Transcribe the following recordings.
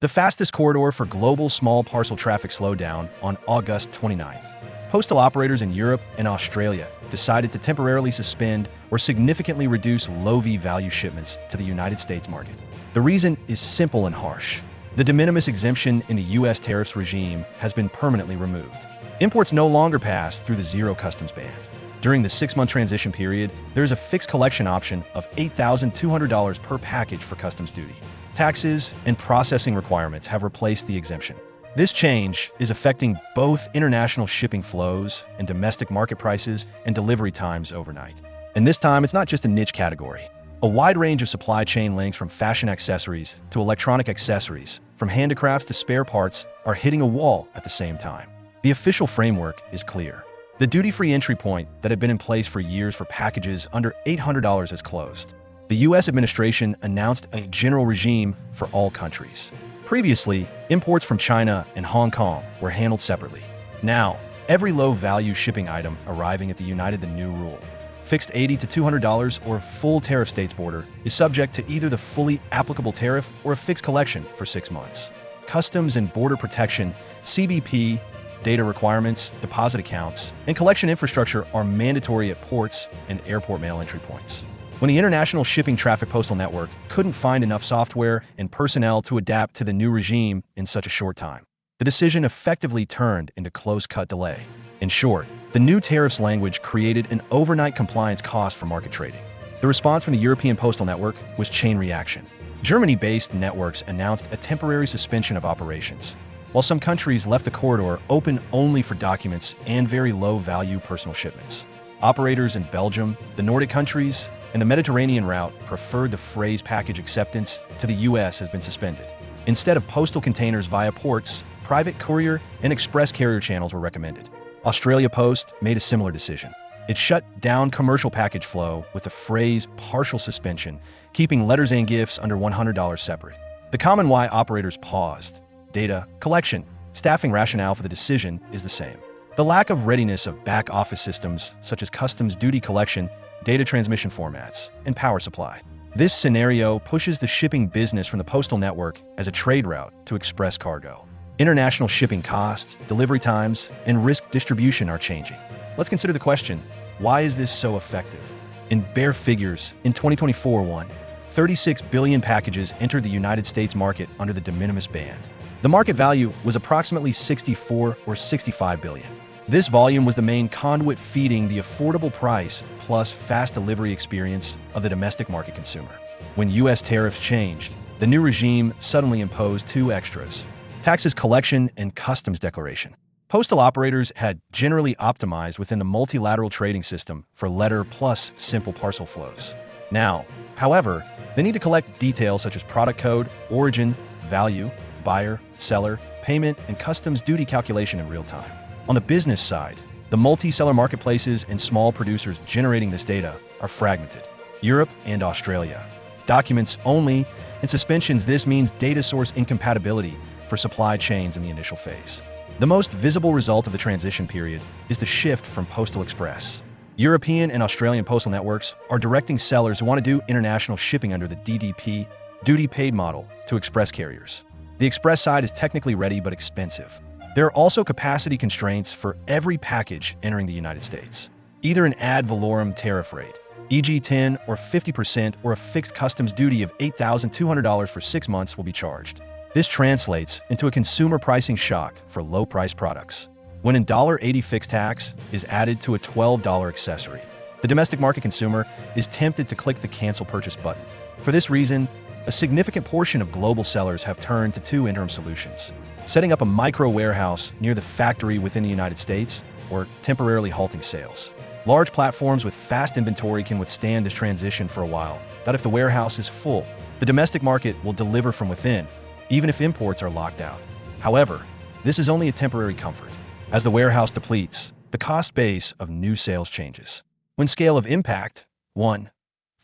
The fastest corridor for global small parcel traffic slowed down on August 29th. Postal operators in Europe and Australia decided to temporarily suspend or significantly reduce low-V value shipments to the United States market. The reason is simple and harsh. The de minimis exemption in the U.S. tariffs regime has been permanently removed. Imports no longer pass through the zero customs band. During the 6-month transition period, there is a fixed collection option of $8,200 per package for customs duty. Taxes and processing requirements have replaced the exemption. This change is affecting both international shipping flows and domestic market prices and delivery times overnight. And this time, it's not just a niche category. A wide range of supply chain links from fashion accessories to electronic accessories, from handicrafts to spare parts, are hitting a wall at the same time. The official framework is clear. The duty-free entry point that had been in place for years for packages under $800 has closed. The U.S. administration announced a general regime for all countries. Previously, imports from China and Hong Kong were handled separately. Now, every low-value shipping item arriving at the new rule. Fixed $80 to $200 or full tariff states border is subject to either the fully applicable tariff or a fixed collection for 6 months. Customs and Border Protection, CBP, data requirements, deposit accounts, and collection infrastructure are mandatory at ports and airport mail entry points. When the International Shipping Traffic Postal Network couldn't find enough software and personnel to adapt to the new regime in such a short time, the decision effectively turned into close-cut delay. In short, the new tariffs language created an overnight compliance cost for market trading. The response from the European Postal Network was chain reaction. Germany-based networks announced a temporary suspension of operations, while some countries left the corridor open only for documents and very low-value personal shipments. Operators in Belgium, the Nordic countries, and the Mediterranean route preferred the phrase package acceptance to the U.S. has been suspended. Instead of postal containers via ports, private courier and express carrier channels were recommended. Australia Post made a similar decision. It shut down commercial package flow with the phrase partial suspension, keeping letters and gifts under $100 separate. The common why operators paused. Data, collection, staffing rationale for the decision is the same. The lack of readiness of back-office systems such as customs duty collection, data transmission formats, and power supply. This scenario pushes the shipping business from the postal network as a trade route to express cargo. International shipping costs, delivery times, and risk distribution are changing. Let's consider the question, why is this so effective? In bare figures, in 2024, 36 billion packages entered the United States market under the de minimis band. The market value was approximately 64 or 65 billion. This volume was the main conduit feeding the affordable price plus fast delivery experience of the domestic market consumer. When U.S. tariffs changed, the new regime suddenly imposed 2 extras: taxes collection and customs declaration. Postal operators had generally optimized within the multilateral trading system for letter plus simple parcel flows. Now, however, they need to collect details such as product code, origin, value, buyer, seller, payment, and customs duty calculation in real time. On the business side, the multi-seller marketplaces and small producers generating this data are fragmented. Europe and Australia. Documents only and suspensions. This means data source incompatibility for supply chains in the initial phase. The most visible result of the transition period is the shift from Postal Express. European and Australian postal networks are directing sellers who want to do international shipping under the DDP, duty paid model, to express carriers. The express side is technically ready but expensive. There are also capacity constraints for every package entering the United States. Either an ad valorem tariff rate, e.g. 10 or 50%, or a fixed customs duty of $8,200 for 6 months will be charged. This translates into a consumer pricing shock for low-priced products. When a $1.80 fixed tax is added to a $12 accessory, the domestic market consumer is tempted to click the cancel purchase button. For this reason, a significant portion of global sellers have turned to 2 interim solutions: setting up a micro warehouse near the factory within the United States, or temporarily halting sales. Large platforms with fast inventory can withstand this transition for a while, but if the warehouse is full, the domestic market will deliver from within, even if imports are locked out. However, this is only a temporary comfort. As the warehouse depletes, the cost base of new sales changes. When scale of impact, 1.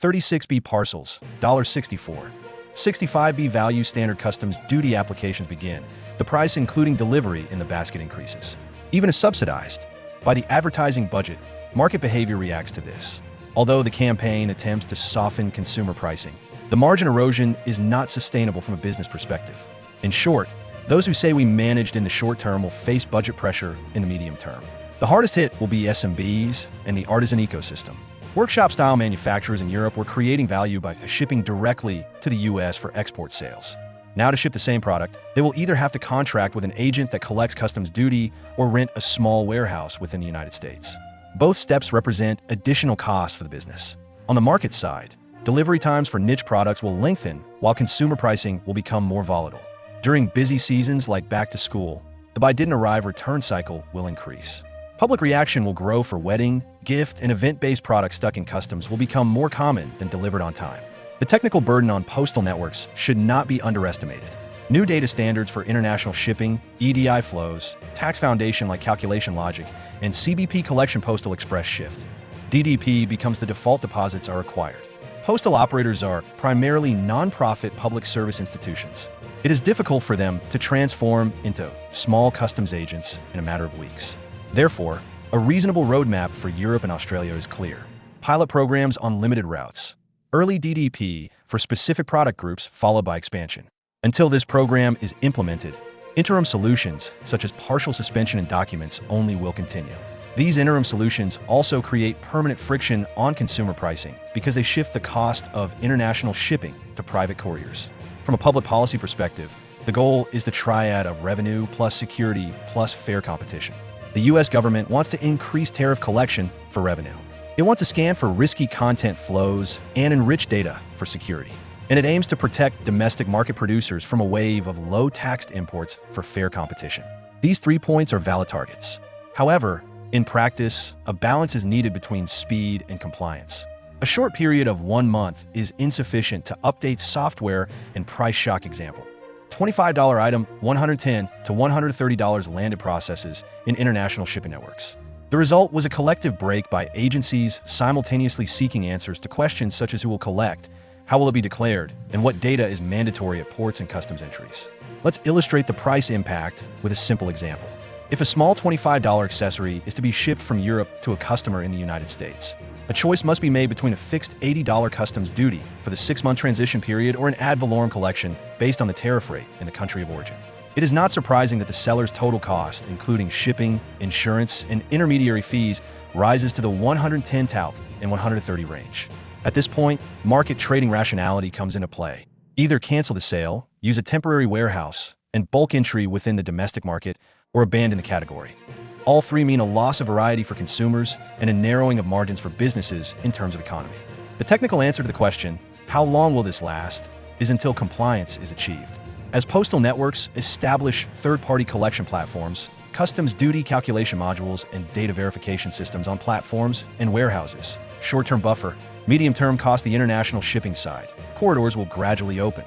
36B parcels, $64. 65B value standard customs duty applications begin. The price including delivery in the basket increases. Even if subsidized by the advertising budget, market behavior reacts to this. Although the campaign attempts to soften consumer pricing, the margin erosion is not sustainable from a business perspective. In short, those who say we managed in the short term will face budget pressure in the medium term. The hardest hit will be SMBs and the artisan ecosystem. Workshop-style manufacturers in Europe were creating value by shipping directly to the US for export sales. Now to ship the same product, they will either have to contract with an agent that collects customs duty or rent a small warehouse within the United States. Both steps represent additional costs for the business. On the market side, delivery times for niche products will lengthen while consumer pricing will become more volatile. During busy seasons like back to school, the buy didn't arrive return cycle will increase. Public reaction will grow for wedding, gift, and event-based products stuck in customs will become more common than delivered on time. The technical burden on postal networks should not be underestimated. New data standards for international shipping, EDI flows, tax foundation like calculation logic, and CBP collection postal express shift. DDP becomes the default deposits are required. Postal operators are primarily non-profit public service institutions. It is difficult for them to transform into small customs agents in a matter of weeks. Therefore, a reasonable roadmap for Europe and Australia is clear. Pilot programs on limited routes. Early DDP for specific product groups followed by expansion. Until this program is implemented, interim solutions such as partial suspension and documents only will continue. These interim solutions also create permanent friction on consumer pricing because they shift the cost of international shipping to private couriers. From a public policy perspective, the goal is the triad of revenue plus security plus fair competition. The US government wants to increase tariff collection for revenue. It wants to scan for risky content flows and enrich data for security. And it aims to protect domestic market producers from a wave of low-taxed imports for fair competition. These 3 points are valid targets. However, in practice, a balance is needed between speed and compliance. A short period of 1 month is insufficient to update software and price shock example. $25 item, $110 to $130 landed processes in international shipping networks. The result was a collective break by agencies simultaneously seeking answers to questions such as who will collect, how will it be declared, and what data is mandatory at ports and customs entries. Let's illustrate the price impact with a simple example. If a small $25 accessory is to be shipped from Europe to a customer in the United States, a choice must be made between a fixed $80 customs duty for the 6-month transition period or an ad valorem collection based on the tariff rate in the country of origin. It is not surprising that the seller's total cost, including shipping, insurance, and intermediary fees, rises to the 110 talc and 130 range. At this point, market trading rationality comes into play. Either cancel the sale, use a temporary warehouse, and bulk entry within the domestic market, or abandon the category. All three mean a loss of variety for consumers and a narrowing of margins for businesses in terms of economy. The technical answer to the question, how long will this last, is until compliance is achieved. As postal networks establish third-party collection platforms, customs duty calculation modules, and data verification systems on platforms and warehouses, short-term buffer, medium-term cost the international shipping side, corridors will gradually open.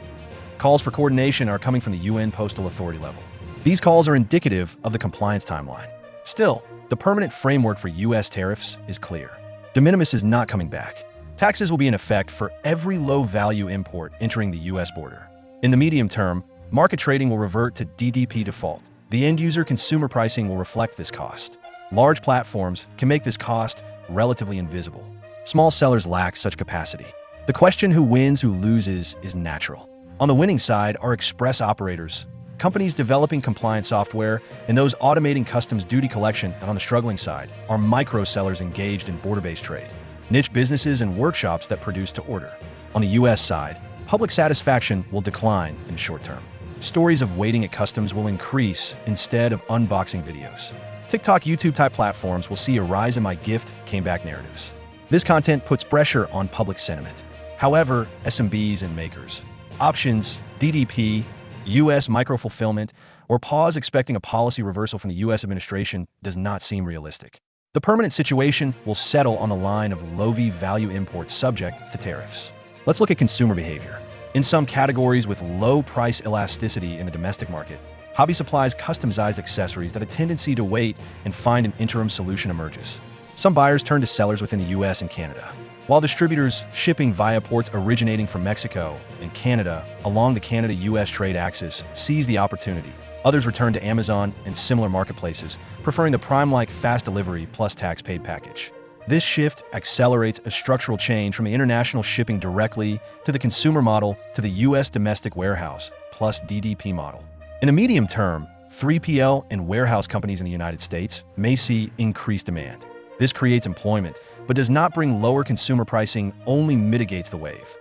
Calls for coordination are coming from the UN Postal Authority level. These calls are indicative of the compliance timeline. Still, the permanent framework for U.S. tariffs is clear. De minimis is not coming back. Taxes will be in effect for every low-value import entering the U.S. border. In the medium term, market trading will revert to DDP default. The end-user consumer pricing will reflect this cost. Large platforms can make this cost relatively invisible. Small sellers lack such capacity. The question who wins, who loses is natural. On the winning side are express operators, companies developing compliance software, and those automating customs duty collection, and on the struggling side are micro sellers engaged in border-based trade, niche businesses and workshops that produce to order. On the U.S. side, public satisfaction will decline in the short term. Stories of waiting at customs will increase instead of unboxing videos. TikTok, YouTube-type platforms will see a rise in my gift came back narratives. This content puts pressure on public sentiment. However, SMBs and makers, options, DDP, U.S. micro-fulfillment, or pause expecting a policy reversal from the U.S. administration does not seem realistic. The permanent situation will settle on the line of low-value imports subject to tariffs. Let's look at consumer behavior. In some categories with low price elasticity in the domestic market, hobby supplies customized accessories that a tendency to wait and find an interim solution emerges. Some buyers turn to sellers within the U.S. and Canada, while distributors shipping via ports originating from Mexico and Canada along the Canada-U.S. trade axis seize the opportunity. Others return to Amazon and similar marketplaces, preferring the Prime-like fast delivery plus tax paid package. This shift accelerates a structural change from the international shipping directly to the consumer model to the U.S. domestic warehouse plus DDP model. In a medium term, 3PL and warehouse companies in the United States may see increased demand. This creates employment, but does not bring lower consumer pricing, only mitigates the wave.